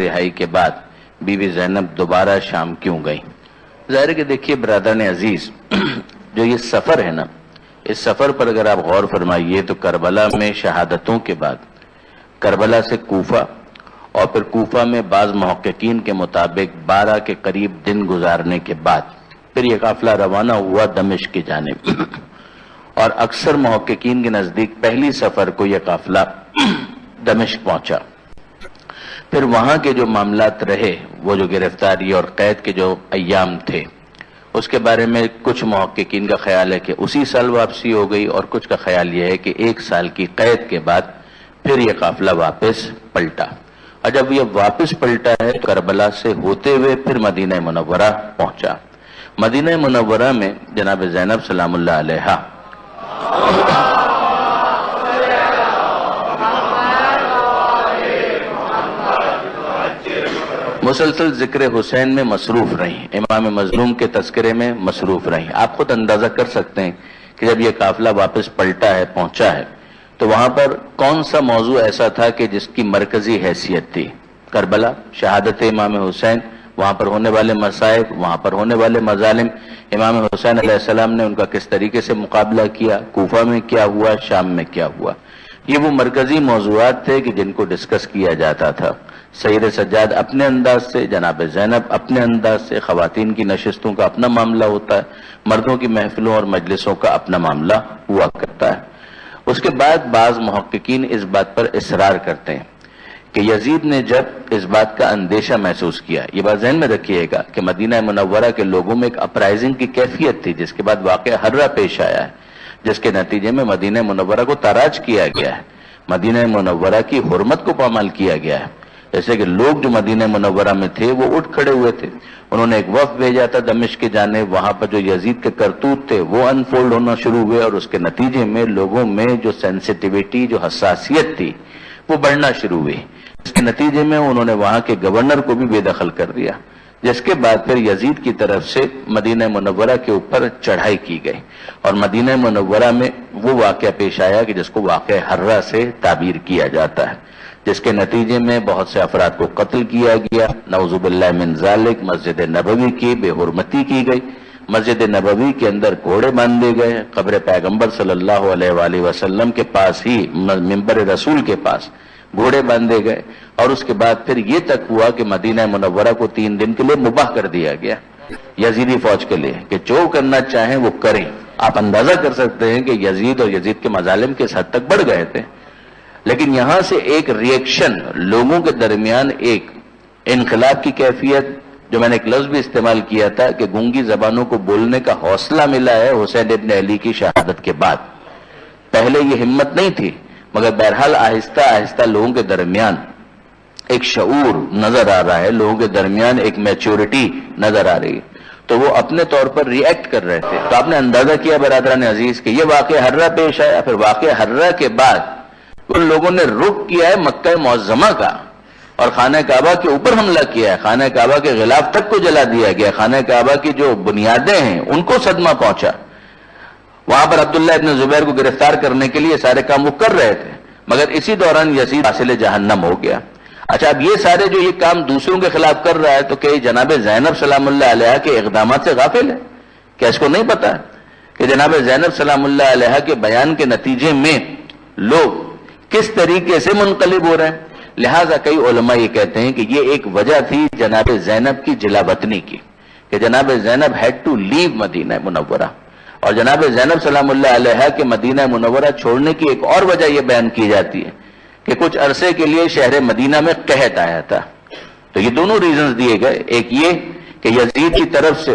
رہائی کے بعد بیوی زینب دوبارہ شام کیوں گئی؟ ظاہر ہے کہ دیکھیے برادران عزیز، جو یہ سفر ہے نا، اس سفر پر اگر آپ غور فرمائیے تو کربلا میں شہادتوں کے بعد کربلا سے کوفہ اور پھر کوفہ میں بعض محققین کے مطابق 12 کے قریب دن گزارنے کے بعد پھر یہ قافلہ روانہ ہوا دمشق کی جانب، اور اکثر محققین کے نزدیک پہلی سفر کو یہ قافلہ دمشق پہنچا۔ پھر وہاں کے جو معاملات رہے، وہ جو گرفتاری اور قید کے جو ایام تھے، اس کے بارے میں کچھ محققین کا خیال ہے کہ اسی سال واپسی ہو گئی، اور کچھ کا خیال یہ ہے کہ 1 سال کی قید کے بعد پھر یہ قافلہ واپس پلٹا، اور جب یہ واپس پلٹا ہے کربلا سے ہوتے ہوئے پھر مدینہ منورہ پہنچا۔ مدینہ منورہ میں جناب زینب سلام اللہ علیہا مسلسل ذکر حسین میں مصروف رہیں، امام مظلوم کے تذکرے میں مصروف رہیں۔ آپ خود اندازہ کر سکتے ہیں کہ جب یہ قافلہ واپس پلٹا ہے، پہنچا ہے، تو وہاں پر کون سا موضوع ایسا تھا کہ جس کی مرکزی حیثیت تھی؟ کربلا، شہادت امام حسین، وہاں پر ہونے والے مصائب، وہاں پر ہونے والے مظالم، امام حسین علیہ السلام نے ان کا کس طریقے سے مقابلہ کیا، کوفہ میں کیا ہوا، شام میں کیا ہوا۔ یہ وہ مرکزی موضوعات تھے کہ جن کو ڈسکس کیا جاتا تھا۔ سید سجاد اپنے انداز سے، جناب زینب اپنے انداز سے، خواتین کی نشستوں کا اپنا معاملہ ہوتا ہے، مردوں کی محفلوں اور مجلسوں کا اپنا معاملہ ہوا کرتا ہے۔ اس کے بعد بعض محققین اس بات پر اصرار کرتے ہیں کہ یزید نے جب اس بات کا اندیشہ محسوس کیا، یہ بات ذہن میں رکھیے گا کہ مدینہ منورہ کے لوگوں میں ایک اپرائزنگ کی کیفیت تھی، جس کے بعد واقعہ ہررہ پیش آیا ہے، جس کے نتیجے میں مدینہ منورہ کو تاراج کیا گیا ہے، مدینہ منورہ کی حرمت کو پامال کیا گیا ہے۔ جیسے کہ لوگ جو مدینہ منورہ میں تھے وہ اٹھ کھڑے ہوئے تھے، انہوں نے ایک وفد بھیجا تھا دمشق کے جانب، وہاں پر جو یزید کے کرتوت تھے وہ انفولڈ ہونا شروع ہوئے، اور اس کے نتیجے میں لوگوں میں جو سینسیٹیویٹی، جو حساسیت تھی، وہ بڑھنا شروع ہوئی۔ اس کے نتیجے میں انہوں نے وہاں کے گورنر کو بھی بے دخل کر دیا، جس کے بعد پھر یزید کی طرف سے مدینہ منورہ کے اوپر چڑھائی کی گئی، اور مدینہ منورہ میں وہ واقعہ پیش آیا کہ جس کو واقعہ ہررہ سے تعبیر کیا جاتا ہے، جس کے نتیجے میں بہت سے افراد کو قتل کیا گیا، نعوذ باللہ من ذالک۔ مسجد نبوی کی بے حرمتی کی گئی، مسجد نبوی کے اندر گھوڑے باندھے گئے، قبر پیغمبر صلی اللہ علیہ وآلہ وسلم کے پاس ہی، منبر رسول کے پاس گھوڑے باندھے گئے، اور اس کے بعد پھر یہ تک ہوا کہ مدینہ منورہ کو 3 دن کے لیے مباح کر دیا گیا یزیدی فوج کے لیے، کہ جو کرنا چاہیں وہ کریں۔ آپ اندازہ کر سکتے ہیں کہ یزید اور یزید کے مظالم کس حد تک بڑھ گئے تھے، لیکن یہاں سے ایک ریئیکشن، لوگوں کے درمیان ایک انقلاب کی کیفیت، جو میں نے ایک لفظ بھی استعمال کیا تھا کہ گونگی زبانوں کو بولنے کا حوصلہ ملا ہے حسین ابن علی کی شہادت کے بعد۔ پہلے یہ ہمت نہیں تھی، مگر بہرحال آہستہ آہستہ لوگوں کے درمیان ایک شعور نظر آ رہا ہے، لوگوں کے درمیان ایک میچورٹی نظر آ رہی ہے، تو وہ اپنے طور پر ری ایکٹ کر رہے تھے۔ تو آپ نے اندازہ کیا برادران عزیز کہ یہ واقعہ ہررہ پیش آیا، پھر واقعہ ہررہ کے بعد ان لوگوں نے رخ کیا ہے مکہ معظمہ کا، اور خانہ کعبہ کے اوپر حملہ کیا ہے، خانہ کعبہ کے غلاف تک کو جلا دیا گیا، خانہ کعبہ کی جو بنیادیں ہیں ان کو صدمہ پہنچا۔ وہاں پر عبداللہ ابن زبیر کو گرفتار کرنے کے لیے سارے کام وہ کر رہے تھے، مگر اسی دوران یزید حاصل جہنم ہو گیا۔ اچھا، اب یہ سارے جو یہ کام دوسروں کے خلاف کر رہا ہے، تو کہ جناب زینب سلام اللہ علیہ کے اقدامات سے غافل ہے؟ کیا اس کو نہیں پتا کہ جناب زینب سلام اللہ علیہ کے بیان کے نتیجے میں لوگ کس طریقے سے منقلب ہو رہے ہیں؟ لہٰذا کئی علماء یہ کہتے ہیں کہ یہ ایک وجہ تھی جناب زینب کی جلا وطنی کی، کہ جناب زینب ہیڈ ٹو لیو مدینہ منورہ، اور جناب زینب سلام اللہ علیہ کے مدینہ منورہ چھوڑنے کی ایک اور وجہ یہ بیان کی جاتی ہے کہ کچھ عرصے کے لیے شہر مدینہ میں قحط آیا تھا۔ تو یہ دونوں ریزنز دیے گئے، ایک یہ کہ یزید کی طرف سے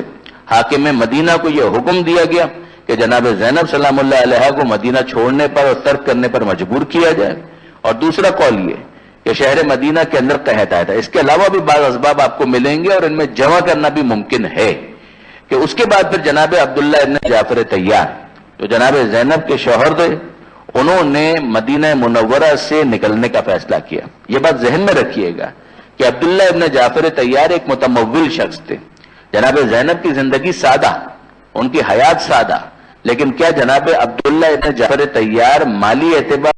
حاکم مدینہ کو یہ حکم دیا گیا کہ جناب زینب سلام اللہ علیہ کو مدینہ چھوڑنے پر اور ترک کرنے پر مجبور کیا جائے، اور دوسرا قول یہ کہ شہر مدینہ کے اندر قحط آیا تھا۔ اس کے علاوہ بھی بعض اسباب آپ کو ملیں گے، اور ان میں جمع کرنا بھی ممکن ہے کہ اس کے بعد پھر جناب عبداللہ ابن جعفر طیار، جو جناب زینب کے شوہر تھے، انہوں نے مدینہ منورہ سے نکلنے کا فیصلہ کیا۔ یہ بات ذہن میں رکھیے گا کہ عبداللہ ابن جعفر طیار ایک متمول شخص تھے۔ جناب زینب کی زندگی سادہ، ان کی حیات سادہ، لیکن کیا جناب عبداللہ ابن جعفر طیار مالی اعتبار